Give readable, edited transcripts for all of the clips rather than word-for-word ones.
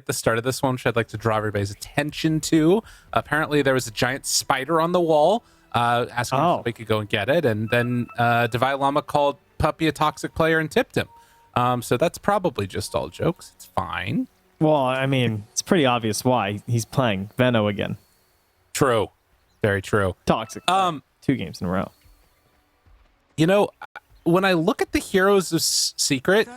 at the start of this one, which I'd like to draw everybody's attention to. Apparently, there was a giant spider on the wall, asking if somebody could go and get it, and then Divine Llama called Puppy a toxic player and tipped him. So that's probably just all jokes. It's fine. Well, I mean, it's pretty obvious why he's playing Veno again. True. Very true. Toxic. 2 games in a row. You know, when I look at the heroes of Secret,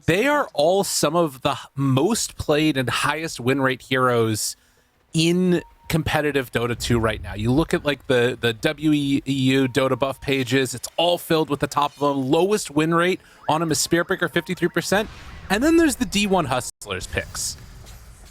they are all some of the most played and highest win rate heroes in competitive Dota 2 right now. You look at like the WEU Dota buff pages, it's all filled with the top of them. Lowest win rate on them is Spiritbreaker, 53%. And then there's the D1 Hustlers picks.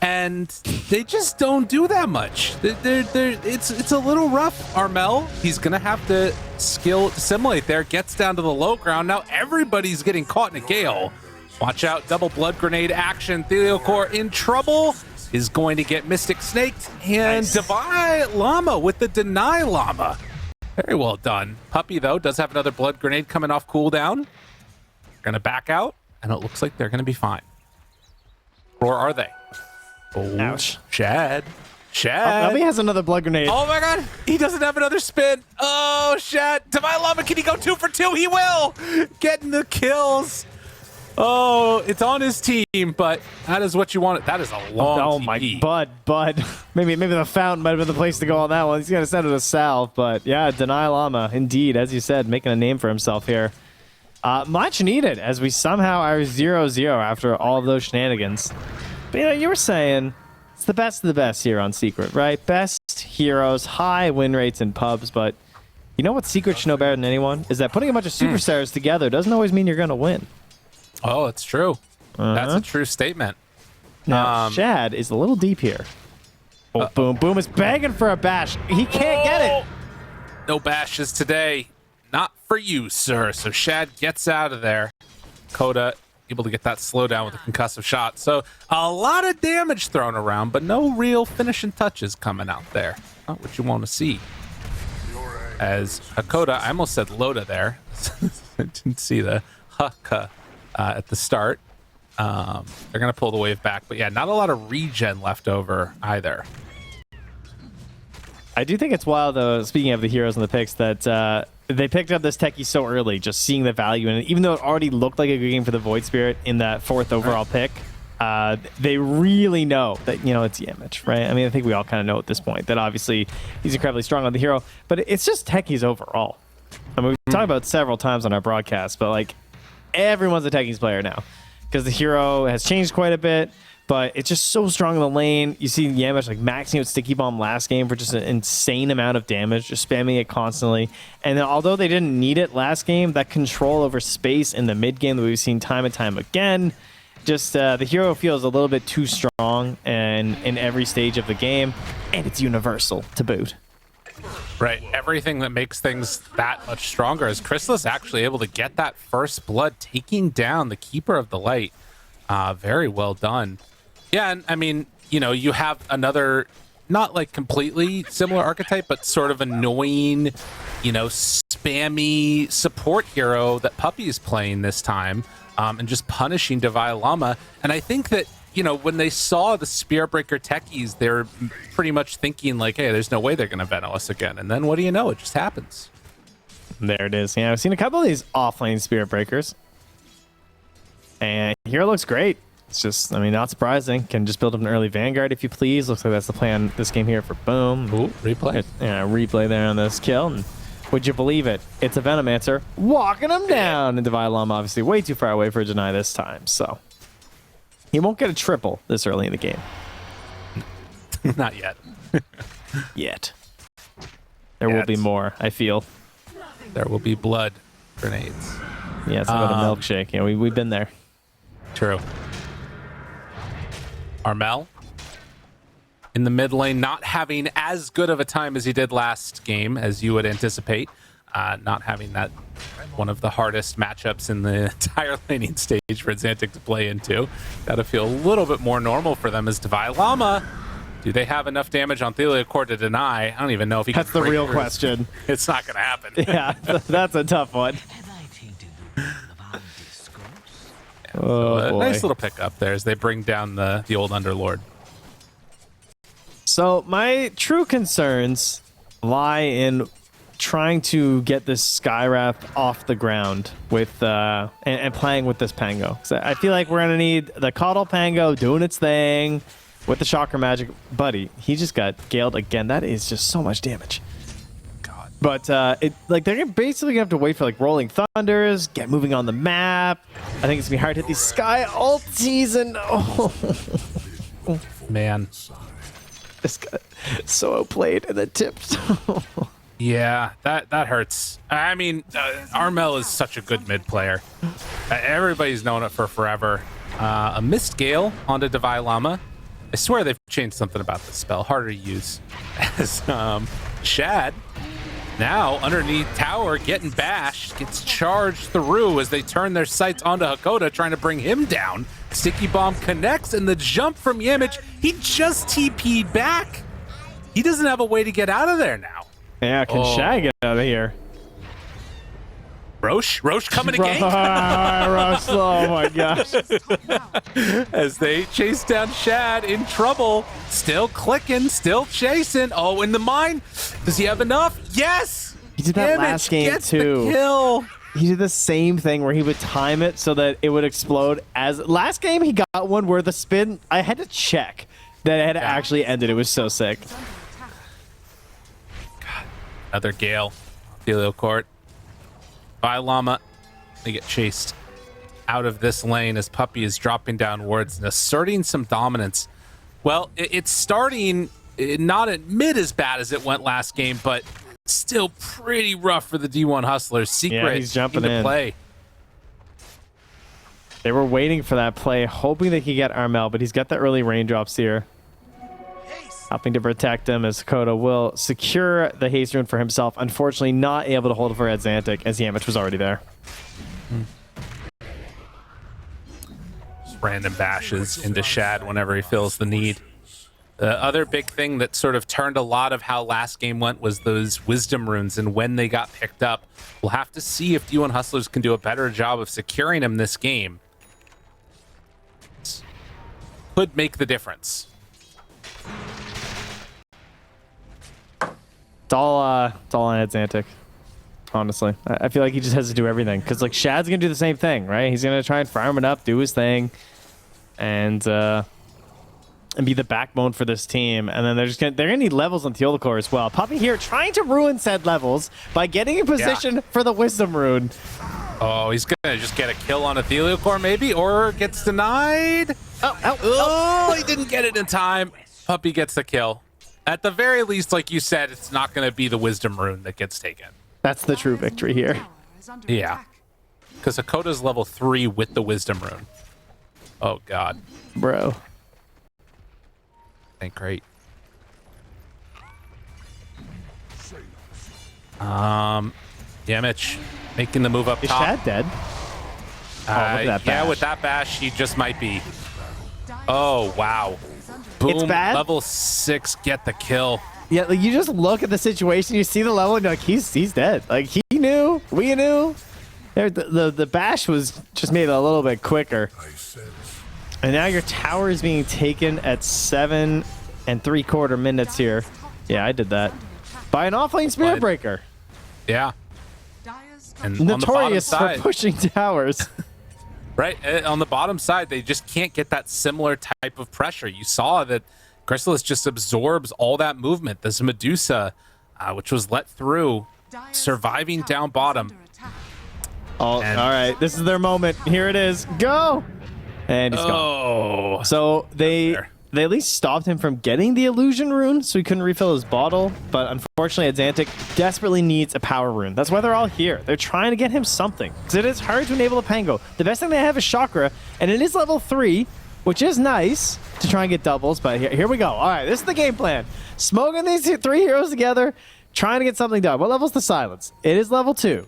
And they just don't do that much. It's a little rough. Armel, he's going to have to skill assimilate there. Gets down to the low ground. Now everybody's getting caught in a gale. Watch out, double blood grenade action. Theliocor in trouble. Is going to get Mystic Snaked. And nice. Divine Llama with the Deny Llama. Very well done. Puppy, though, does have another blood grenade coming off cooldown. Going to back out. And it looks like they're going to be fine. Or are they? Oh, ouch. Shad. Puppy has another blood grenade. Oh my god. He doesn't have another spin. Oh, Shad. Divine Llama, can he go 2 for 2? He will. Getting the kills. Oh, it's on his team, but that is what you want. That is a long TP. My Bud. Maybe the fountain might have been the place to go on that one. He's going to send it to Sal, but yeah, Deny Llama, indeed, as you said, making a name for himself here. Much needed, as we somehow are 0-0 after all of those shenanigans. But you know, you were saying it's the best of the best here on Secret, right? Best heroes, high win rates in pubs, but you know what Secret should know better than anyone? Is that putting a bunch of superstars together doesn't always mean you're going to win. Oh, it's true. That's a true statement. Now, Shad is a little deep here. Oh, Boom is begging for a bash. He can't get it. No bashes today. Not for you, sir. So Shad gets out of there. Coda able to get that slowdown with a concussive shot. So a lot of damage thrown around, but no real finishing touches coming out there. Not what you want to see. As Hakoda, I almost said Loda there. I didn't see the Haka at the start. They're going to pull the wave back. But yeah, not a lot of regen left over either. I do think it's wild, though, speaking of the heroes and the picks, that they picked up this techie so early, just seeing the value in it. Even though it already looked like a good game for the Void Spirit in that 4th overall pick, they really know that, you know, it's Yamich, right? I mean, I think we all kind of know at this point that obviously he's incredibly strong on the hero, but it's just techies overall. I mean, we've talked about it several times on our broadcast, but like everyone's a techies player now because the hero has changed quite a bit. But it's just so strong in the lane. You see Yamich like maxing out Sticky Bomb last game for just an insane amount of damage, just spamming it constantly. And then although they didn't need it last game, that control over space in the mid game that we've seen time and time again, just the hero feels a little bit too strong and in every stage of the game, and it's universal to boot. Right, everything that makes things that much stronger is Chrysalis actually able to get that first blood, taking down the Keeper of the Light. Very well done. Yeah, and I mean, you know, you have another, not like completely similar archetype, but sort of annoying, you know, spammy support hero that Puppy is playing this time, and just punishing Divine Llama. And I think that, you know, when they saw the Spiritbreaker techies, they're pretty much thinking like, hey, there's no way they're going to Veno us again. And then what do you know? It just happens. There it is. Yeah, I've seen a couple of these offlane Spiritbreakers. And hero looks great. It's just, I mean, not surprising. Can just build up an early Vanguard if you please. Looks like that's the plan this game here for Boom. Ooh, replay. Yeah, replay there on this kill. And would you believe it? It's a Venomancer walking him down. And Divine Llama obviously way too far away for a deny this time. So he won't get a triple this early in the game. Not yet. Yet. There will be more, I feel. There will be blood grenades. Yeah, it's about a milkshake. Yeah, we've been there. True. Armel in the mid lane, not having as good of a time as he did last game, as you would anticipate. Not having that one of the hardest matchups in the entire laning stage for Xantic to play into. Got to feel a little bit more normal for them as Divine Llama. Do they have enough damage on Theliocor to deny? I don't even know if he can. That's the real question. It's not going to happen. Yeah, that's a tough one. Oh, nice little pickup there as they bring down the old Underlord. So my true concerns lie in trying to get this Skywrath off the ground with and playing with this Pango. So I feel like we're gonna need the Coddle Pango doing its thing with the Chakra Magic. Buddy, he just got galed again. That is just so much damage. God. But they're basically gonna have to wait for like Rolling Thunders, get moving on the map. I think it's gonna be hard to hit these Sky ultis and Man. This got so outplayed and then tipped. Yeah, that hurts. I mean, Armel is such a good mid player. Everybody's known it for forever. A missed Gale onto Devi Llama. I swear they've changed something about this spell. Harder to use. As Shad, now underneath tower, getting bashed, gets charged through as they turn their sights onto Hakoda, trying to bring him down. Sticky Bomb connects, and the jump from Yamich, he just TP'd back. He doesn't have a way to get out of there now. Yeah, can Shad get out of here? Roche coming again. Roche, oh my gosh. As they chase down Shad, in trouble, still clicking, still chasing. Oh, in the mine. Does he have enough? Yes. He did that last game gets too. The kill. He did the same thing where he would time it so that it would explode. As last game, he got one where the spin. I had to check that it had actually ended. It was so sick. God, another Gale. Delio Court. By Llama, they get chased out of this lane as Puppey is dropping down wards and asserting some dominance. Well, it's starting not at mid as bad as it went last game, but still pretty rough for the D1 Hustlers. Secret he's jumping into in. play. They were waiting for that play, hoping they could get Armel, but he's got the early raindrops here. Helping to protect him as Hakoda will secure the haste rune for himself. Unfortunately, not able to hold it for Xantic as Yamich was already there. Just random bashes into Shad whenever he feels the need. The other big thing that sort of turned a lot of how last game went was those wisdom runes and when they got picked up. We'll have to see if D1 Hustlers can do a better job of securing them this game. Could make the difference. It's all on Xantic, honestly. I feel like he just has to do everything because like Shad's gonna do the same thing, right? He's gonna try and farm it up, do his thing, and be the backbone for this team. And then they're gonna need levels on Teal Core as well. Puppey here trying to ruin said levels by getting in position for the Wisdom Rune. Oh, he's gonna just get a kill on a Core maybe, or gets denied. Oh, he didn't get it in time. Puppey gets the kill. At the very least, like you said, it's not going to be the Wisdom Rune that gets taken. That's the true victory here. Yeah. Because Hakoda's level 3 with the Wisdom Rune. Oh, God. Bro. Ain't great. Yamich making the move up Is top. Shad dead? Look at that bash. Yeah, with that bash, he just might be. Oh, wow. Boom, It's bad. level 6, get the kill. Yeah, like you just look at the situation, you see the level, and you're like, he's dead. Like he knew, we knew. The bash was just made a little bit quicker. And now your tower is being taken at 7 3/4 minutes here. Yeah, I did that. By an offlane Spirit Breaker. Yeah. And Notorious on the bottom for side, pushing towers. right, on the bottom side, they just can't get that similar type of pressure. You saw that Chrysalis just absorbs all that movement. This Medusa, which was let through, surviving down bottom. All right, this is their moment. Here it is. Go! And he's gone. So they at least stopped him from getting the illusion rune, so he couldn't refill his bottle. But unfortunately, Xantic desperately needs a power rune. That's why they're all here. They're trying to get him something, because it is hard to enable a Pango. The best thing they have is Chakra, and it is level 3, which is nice to try and get doubles. But here we go. All right, this is the game plan. Smoking these 3 heroes together, trying to get something done. What level's the Silence? It is level 2.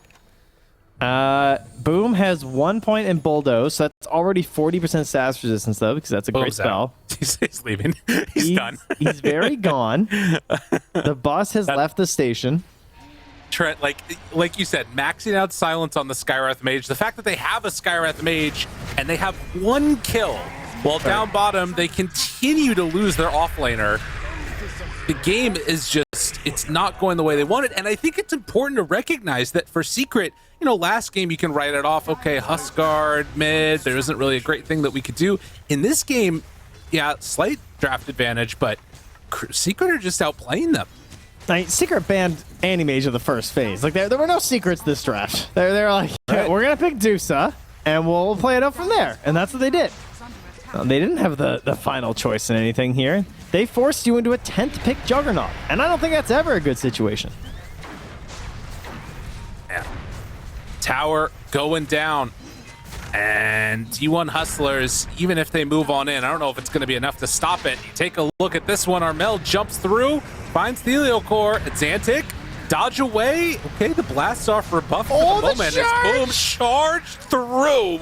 Boom has 1 point in Bulldoze, so that's already 40% status resistance though, because that's a great spell. He's leaving. He's done. He's very gone. The boss has left the station. Trent, like you said, maxing out silence on the Skywrath Mage. The fact that they have a Skywrath Mage and they have 1 kill, while down bottom they continue to lose their offlaner. The game is just, it's not going the way they wanted. And I think it's important to recognize that for Secret, you know, last game you can write it off. Okay, Huskguard, mid, there isn't really a great thing that we could do. In this game, yeah, slight draft advantage, but Secret are just outplaying them. Secret banned Animage of the first phase. Like there were no secrets this draft. They're like, Right. We're gonna pick Dusa and we'll play it up from there. And that's what they did. They didn't have the final choice in anything here. They forced you into a 10th pick Juggernaut. And I don't think that's ever a good situation. Yeah. Tower going down. And D1 Hustlers, even if they move on in, I don't know if it's going to be enough to stop it. You take a look at this one. Armel jumps through, finds Heliocore. Xantic, dodge away. Okay, the blast off rebuff for the moment. As boom, charged through,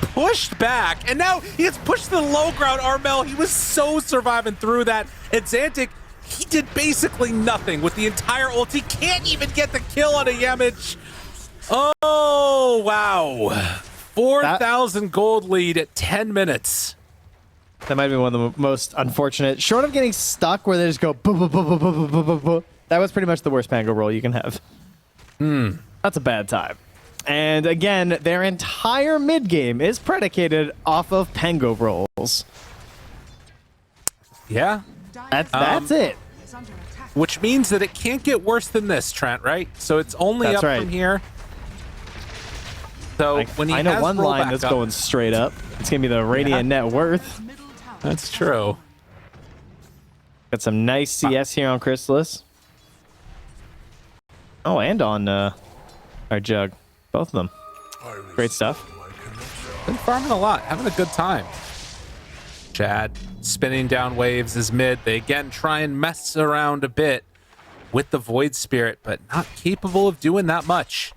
pushed back, and now he gets pushed to the low ground. Armel, he was so surviving through that. And Xantic, he did basically nothing with the entire ult. He can't even get the kill on a Yemich. Oh, wow. 4,000 gold lead at 10 minutes. That might be one of the most unfortunate. Short of getting stuck where they just go boo, boo, boo, boo, boo, boo, boo, boo. That was pretty much the worst Pango roll you can have. That's a bad time. And again, their entire mid game is predicated off of Pango rolls. Yeah. That's it. Which means that it can't get worse than this, Trent, right? So it's only That's up right. from here. So when he I know has one roll line back that's up, going straight up. It's gonna be the Radiant net worth. That's true. Got some nice CS here on Chrysalis. Oh, and on our Jug. Both of them. Great stuff. Been farming a lot, having a good time. Chad spinning down waves is mid. They again try and mess around a bit with the Void Spirit, but not capable of doing that much.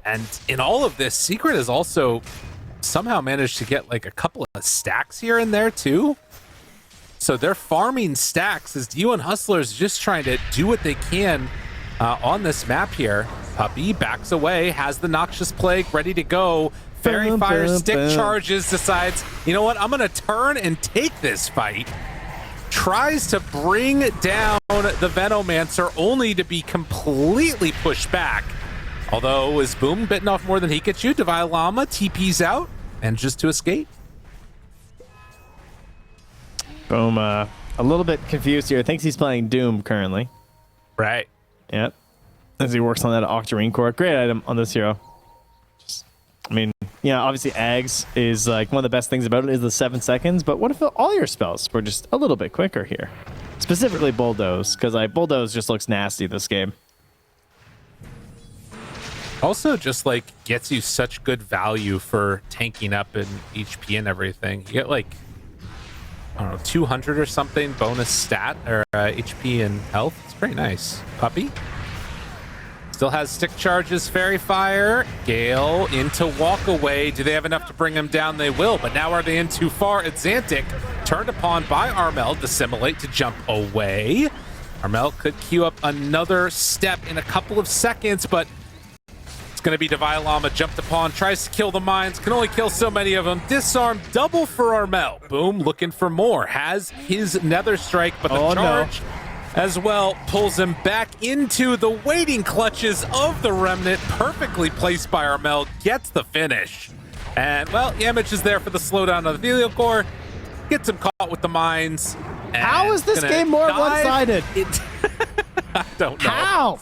And in all of this, Secret has also somehow managed to get like a couple of stacks here and there too. So they're farming stacks as D1 Hustlers just trying to do what they can on this map here. Puppey backs away, has the Noxious Plague ready to go. Fairy Fire stick charges, decides, you know what, I'm gonna turn and take this fight. Tries to bring down the Venomancer only to be completely pushed back. Although, is Boom bitten off more than he could shoot? Divine Llama TP's out, and just to escape. Boom, a little bit confused here. Thinks he's playing Doom currently. Right. Yep. As he works on that Octarine core. Great item on this hero. Just, I mean, yeah, obviously Ags is like one of the best things about it is the 7 seconds, but what if all your spells were just a little bit quicker here? Specifically Bulldoze, because like Bulldoze just looks nasty this game. Also just like gets you such good value for tanking up in HP and everything. You get like, I don't know, 200 or something bonus stat or HP and health. It's pretty nice. Puppey still has stick charges, Fairy Fire. Gale into walk away. Do they have enough to bring him down? They will, but now are they in too far? It's Xantic turned upon by Armel. Dissimulate to jump away. Armel could queue up another step in a couple of seconds, but it's going to be Divine Llama jumped upon, tries to kill the mines, can only kill so many of them. Disarm double for Armel. Boom, looking for more. Has his Nether Strike, but the charge as well pulls him back into the waiting clutches of the Remnant. Perfectly placed by Armel, gets the finish. And, well, Yamich is there for the slowdown of the Heliocore, gets him caught with the mines. How is this game more one-sided? I don't know. How?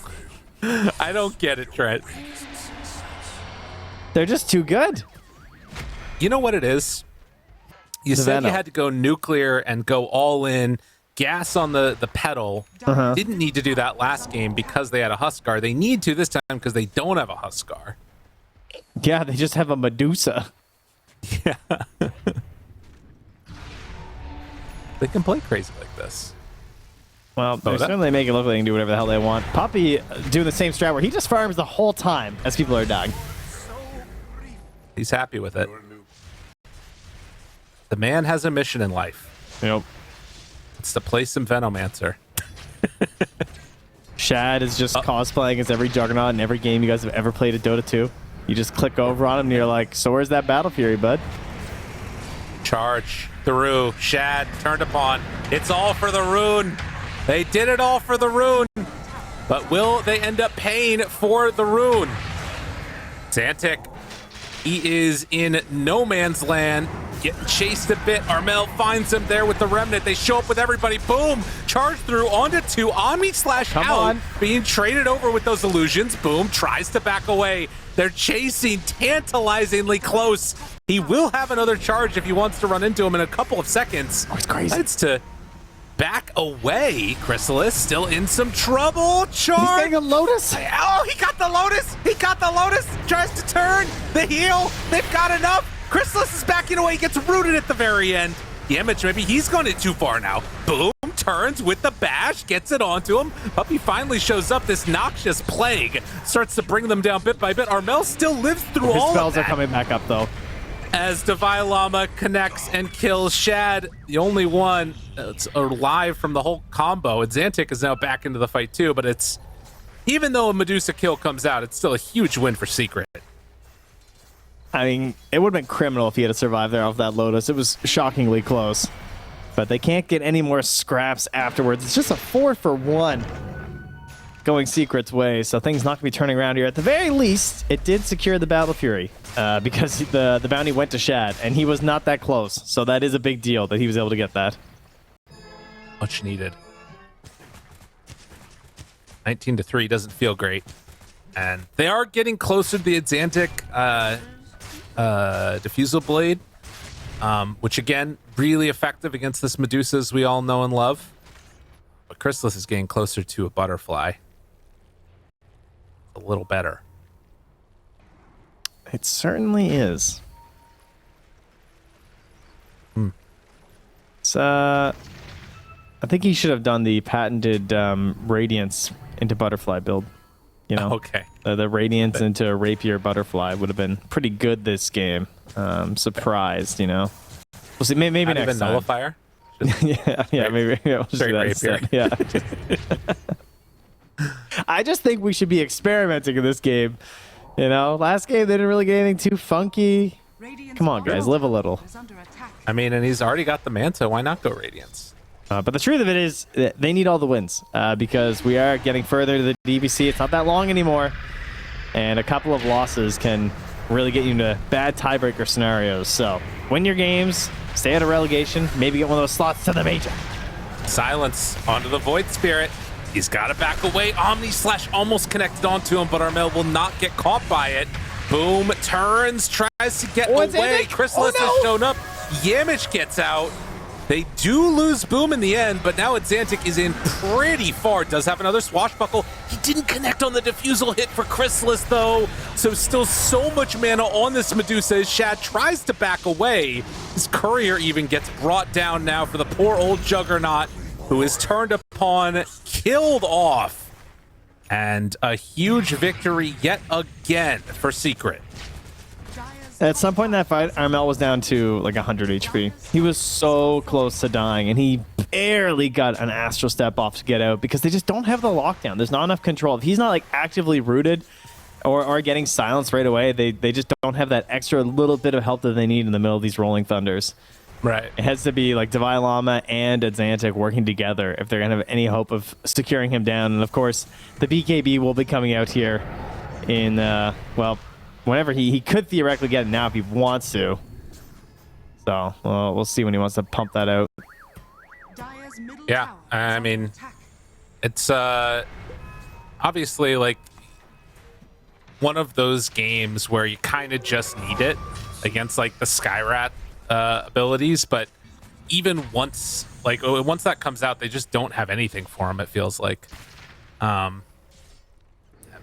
I don't get it, Trent. They're just too good. You know what it is? You said you had to go nuclear and go all in, gas on the pedal. Didn't need to do that last game because they had a Huskar. They need to this time because they don't have a Huskar. Yeah, they just have a Medusa. Yeah. They can play crazy like this. Well, they certainly make it look like they can do whatever the hell they want. Puppey doing the same strat where he just farms the whole time as people are dying. He's happy with it. The man has a mission in life. Yep. It's to play some Venomancer. Shad is just cosplaying as every Juggernaut in every game you guys have ever played at Dota 2. You just click over on him and you're like, so where's that Battle Fury, bud? Charge through. Shad turned upon. It's all for the rune. They did it all for the rune. But will they end up paying for the rune? Xantic, he is in no man's land. Getting chased a bit. Armel finds him there with the remnant. They show up with everybody. Boom! Charge through onto 2. Omni slash Come out. on. Being traded over with those illusions. Boom! Tries to back away. They're chasing tantalizingly close. He will have another charge if he wants to run into him in a couple of seconds. Oh, it's crazy. It's to back away. Chrysalis still in some trouble. Charge. He's getting a Lotus. Oh, he got the Lotus. He got the Lotus. Tries to turn. The heal. They've got enough. Chrysalis is backing away. He gets rooted at the very end. Yemich, maybe he's gone it too far now. Boom. Turns with the bash. Gets it onto him. Puppy finally shows up. This noxious plague starts to bring them down bit by bit. Armel still lives through His all of spells that. are coming back up, though. As Divine Llama connects and kills Shad, the only one that's alive from the whole combo. And Xantic is now back into the fight too, but it's, even though a Medusa kill comes out, it's still a huge win for Secret. I mean, it would have been criminal if he had survived there off that Lotus. It was shockingly close. But they can't get any more scraps afterwards. It's just a 4-for-1 going Secret's way, so things not going to be turning around here. At the very least, it did secure the Battle Fury because the bounty went to Shad, and he was not that close. So that is a big deal that he was able to get that. Much needed. 19-3 doesn't feel great. And they are getting closer to the Xantic Diffusal Blade, which again, really effective against this Medusa as we all know and love. But Chrysalis is getting closer to a Butterfly. A little better. It certainly is. It's, I think he should have done the patented Radiance into Butterfly build. You know, Okay. The Radiance into Rapier Butterfly would have been pretty good this game. Surprised, you know. We'll see. Maybe Not next even time. Nullifier? Yeah, maybe we'll just Straight do that Rapier. instead. Yeah. I just think we should be experimenting in this game. You know, last game they didn't really get anything too funky. Come on, guys, live a little. I mean, and he's already got the Manta. Why not go Radiance? But the truth of it is, they need all the wins because we are getting further to the DPC. It's not that long anymore, and a couple of losses can really get you into bad tiebreaker scenarios. So win your games, stay out of relegation, maybe get one of those slots to the major. Silence onto the Void Spirit. He's got to back away. Omni slash almost connected onto him, but Armel will not get caught by it. Boom, turns, tries to get Oh, it's away. Xantic. Chrysalis Oh, no. has shown up. Yamich gets out. They do lose Boom in the end, but now Xantic is in pretty far. Does have another swashbuckle. He didn't connect on the diffusal hit for Chrysalis, though. So still so much mana on this Medusa as Shad tries to back away. His courier even gets brought down now for the poor old Juggernaut, who is turned upon, killed off. And a huge victory yet again for Secret. At some point in that fight, Armel was down to like 100 HP. He was so close to dying, and he barely got an Astral Step off to get out because they just don't have the lockdown. There's not enough control. If he's not like actively rooted or getting silenced right away, they just don't have that extra little bit of help that they need in the middle of these rolling thunders. Right. It has to be like Divine Llama and Xantic working together if they're going to have any hope of securing him down. And of course, the BKB will be coming out here in, well, whenever he could theoretically get it now if he wants to. So, well, we'll see when he wants to pump that out. Yeah, I mean, it's obviously like one of those games where you kind of just need it against like the Skyrat abilities, but even once that comes out, they just don't have anything for him, it feels like.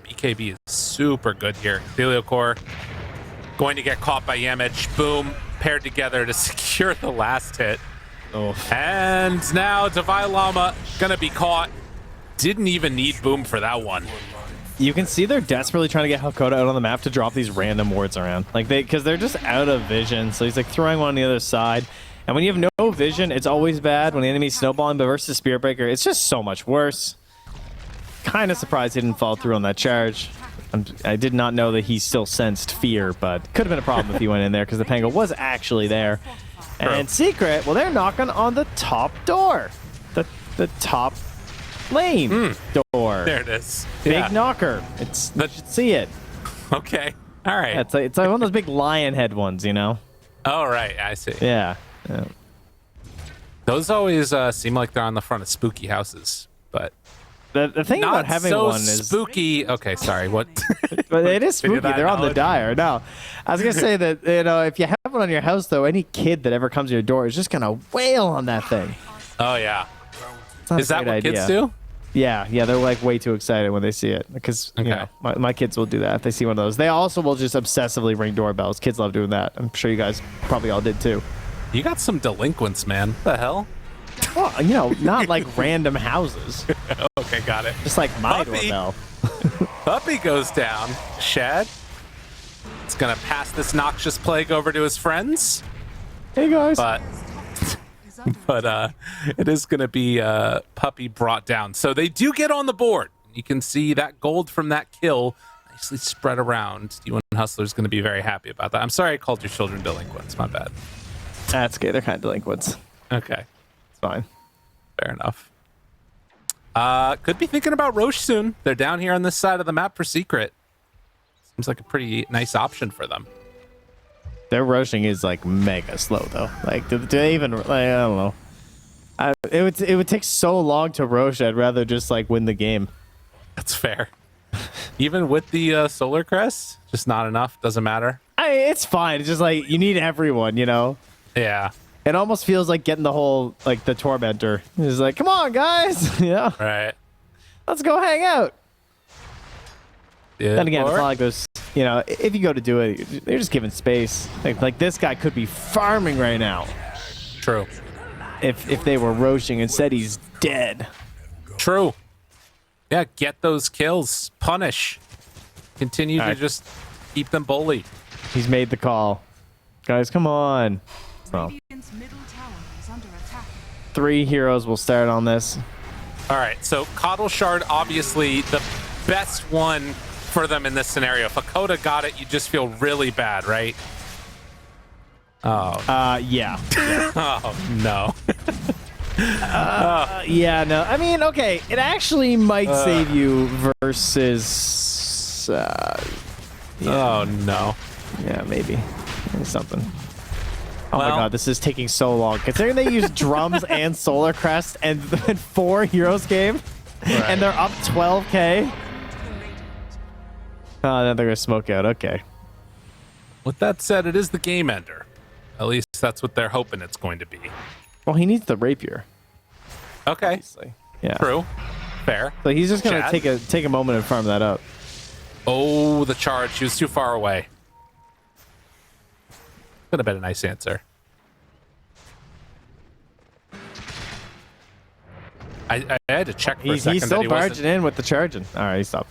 BKB is super good here. Heliocore going to get caught by Yamich. Boom, paired together to secure the last hit. Oh. And now Divine Llama gonna be caught. Didn't even need Boom for that one. You can see they're desperately trying to get Hakoda out on the map to drop these random wards around. Like because they're just out of vision. So he's like throwing one on the other side. And when you have no vision, it's always bad. When the enemy's snowballing, but versus Spirit Breaker, it's just so much worse. kind of surprised he didn't fall through on that charge. I did not know that he still sensed fear, but could have been a problem if he went in there because the Pango was actually there. And Secret, well, they're knocking on the top door. The top lane door. There it is. Big knocker. You should see it. Okay. All right. It's like one of those big lion head ones, you know? Oh, right. I see. Yeah. Those always seem like they're on the front of spooky houses, but the thing not about having so one is spooky. Okay, sorry. What? but it is spooky. They're on the knowledge? dire. No, I was gonna say that if you have one on your house, though, any kid that ever comes to your door is just gonna wail on that thing. Oh yeah. It's not Is a that great what idea. kids do? Yeah, they're like way too excited when they see it because you know, my kids will do that if they see one of those. They also will just obsessively ring doorbells. Kids love doing that. I'm sure you guys probably all did too. You got some delinquents, man. What the hell? Well, not like random houses. Okay, got it. Just like my Puppy. doorbell. Puppy goes down. Shad. It's gonna pass this noxious plague over to his friends, Hey guys. but it is gonna be Puppy brought down. So they do get on the board. You can see that gold from that kill nicely spread around. D1 Hustler's gonna be very happy about that. I'm sorry I called your children delinquents. My bad. That's okay. They're kind of delinquents. Okay. It's fine. Fair enough. Could be thinking about Roche soon. They're down here on this side of the map for Secret. Seems like a pretty nice option for them. Their roaching is like mega slow though. Like, do they even? Like, I don't know. It would take so long to roach. I'd rather just like win the game. That's fair. Even with the Solar Crest, just not enough. Doesn't matter. It's fine. It's just like you need everyone, you know. Yeah. It almost feels like getting the whole like the tormentor. It's like, come on, guys. Yeah. Right. Let's go hang out. Yeah, Then again, it's not like those. You know, if you go to do it, they're just giving space. Like this guy could be farming right now. True. If they were roaching, instead he's dead. True. Yeah, get those kills. Punish. Continue to just keep them bullied. He's made the call. Guys, come on. So, 3 heroes will start on this. All right, so Coddle Shard, obviously the best one for them in this scenario. If Hakoda got it, you just feel really bad, right? Oh. Yeah. Oh, no. Yeah, no. I mean, okay, it actually might save you versus... Oh, no. Yeah, maybe. Maybe something. Oh Well- my god, this is taking so long. Considering they use drums and Solar Crest and 4 heroes game, and they're up 12k. Oh, then they're gonna smoke out. Okay. With that said, it is the game ender. At least that's what they're hoping it's going to be. Well, he needs the rapier. Okay. Obviously. Yeah. True. Fair. So he's just gonna Chad? take a moment and farm that up. Oh, the charge. She was too far away. Could have been a nice answer. I had to check for a second. He's still that he wasn't- barging in with the charging. All right, stop.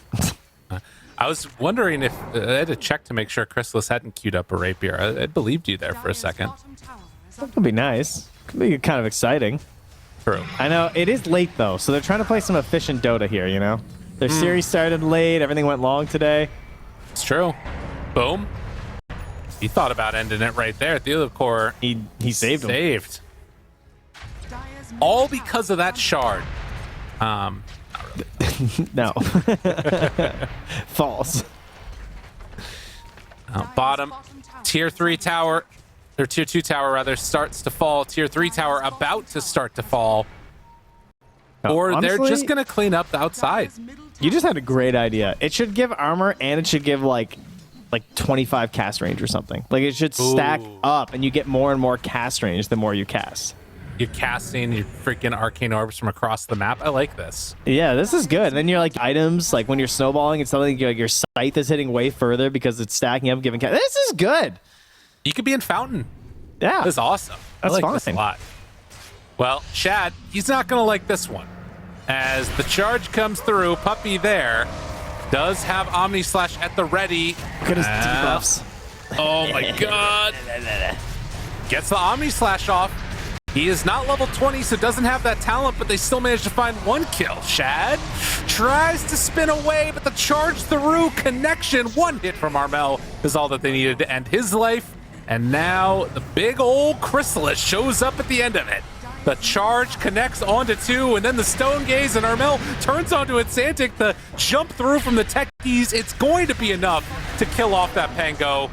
I was wondering if I had to check to make sure Chrysalis hadn't queued up a rapier. I believed you there for a second. That could be nice. Could be kind of exciting. True. I know it is late though, so they're trying to play some efficient Dota here. You know, their series started late. Everything went long today. It's true. Boom. He thought about ending it right there at the other core. He saved him. Saved. All because of that shard. No. False. Bottom. Tier 3 tower, or tier 2 tower rather, starts to fall. Tier 3 tower about to start to fall. Or they're honestly, just going to clean up the outside. You just had a great idea. It should give armor and it should give like 25 cast range or something. Like it should stack up and you get more and more cast range the more you cast. You're casting your freaking arcane orbs from across the map. I like this. Yeah, this is good. And then you're like items, like when you're snowballing, it's something like your scythe is hitting way further because it's stacking up, giving cast. This is good. You could be in Fountain. Yeah. This is awesome. That's I like this a fine. lot. Well, Shad, he's not going to like this one. As the charge comes through, Puppy there does have Omni Slash at the ready. Look at his debuffs. Oh my god. Gets the Omni Slash off. He is not level 20, so doesn't have that talent, but they still managed to find 1 kill. Shad tries to spin away, but the charge through connection, 1 hit from Armel is all that they needed to end his life. And now the big old Chrysalis shows up at the end of it. The charge connects onto 2, and then the Stone Gaze, and Armel turns onto Exantic. The jump through from the techies, it's going to be enough to kill off that Pango.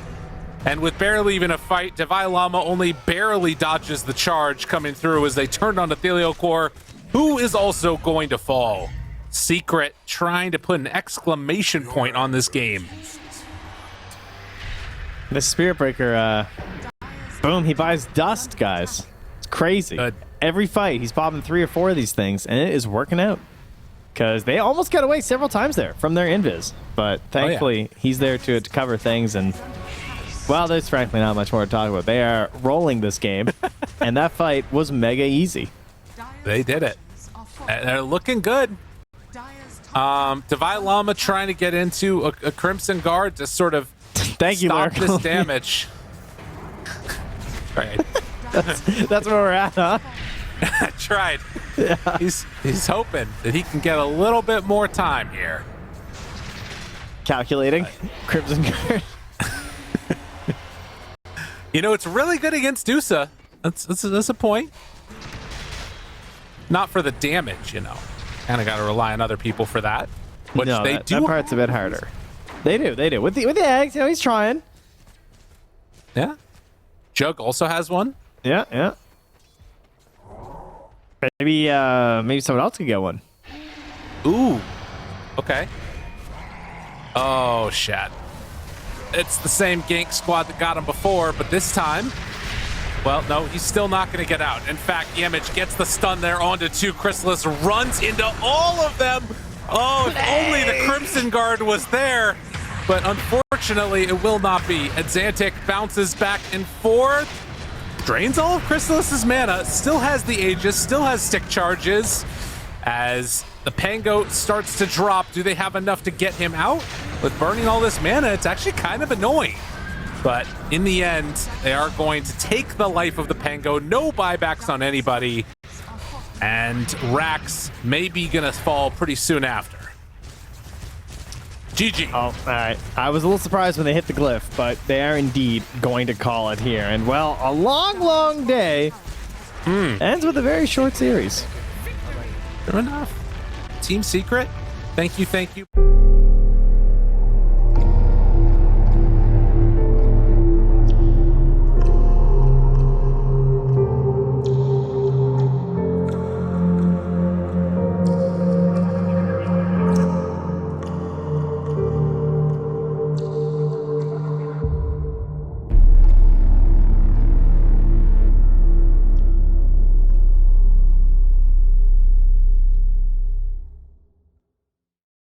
And with barely even a fight, Devi Lama only barely dodges the charge coming through as they turn on the Theliocor, who is also going to fall. Secret trying to put an exclamation point on this game. The Spirit Breaker, boom, he buys dust, guys. It's crazy. Good. Every fight, he's popping 3 or 4 of these things, and it is working out. Because they almost got away several times there from their invis. But thankfully, he's there to cover things, and well, there's frankly not much more to talk about. They are rolling this game, and that fight was mega easy. They did it. And they're looking good. Devi Lama trying to get into a Crimson Guard to sort of Thank you, stop Lyrical. this damage. Right. That's where we're at, huh? I tried. Yeah. He's hoping that he can get a little bit more time here. Calculating. Crimson Guard. You know, it's really good against Dusa. That's a point. Not for the damage, you know. Kind of got to rely on other people for that, which No, they do. that part's a bit harder. They do. With the eggs, you know, he's trying. Yeah. Jug also has one. Yeah. Maybe someone else could get one. Ooh. Okay. Oh, Shad. It's the same gank squad that got him before, but this time, well, no, he's still not going to get out. In fact, Yamich gets the stun there onto 2. Chrysalis runs into all of them. Oh, if only the Crimson Guard was there. But unfortunately, it will not be. Exantic bounces back and forth. Drains all of Chrysalis's mana. Still has the Aegis, still has stick charges. As the Pango starts to drop, do they have enough to get him out? With burning all this mana, it's actually kind of annoying. But in the end, they are going to take the life of the Pango. No buybacks on anybody. And Rax may be going to fall pretty soon after. GG. Oh, all right. I was a little surprised when they hit the glyph, but they are indeed going to call it here. And, well, a long, long day ends with a very short series. Fair enough. Team Secret, thank you.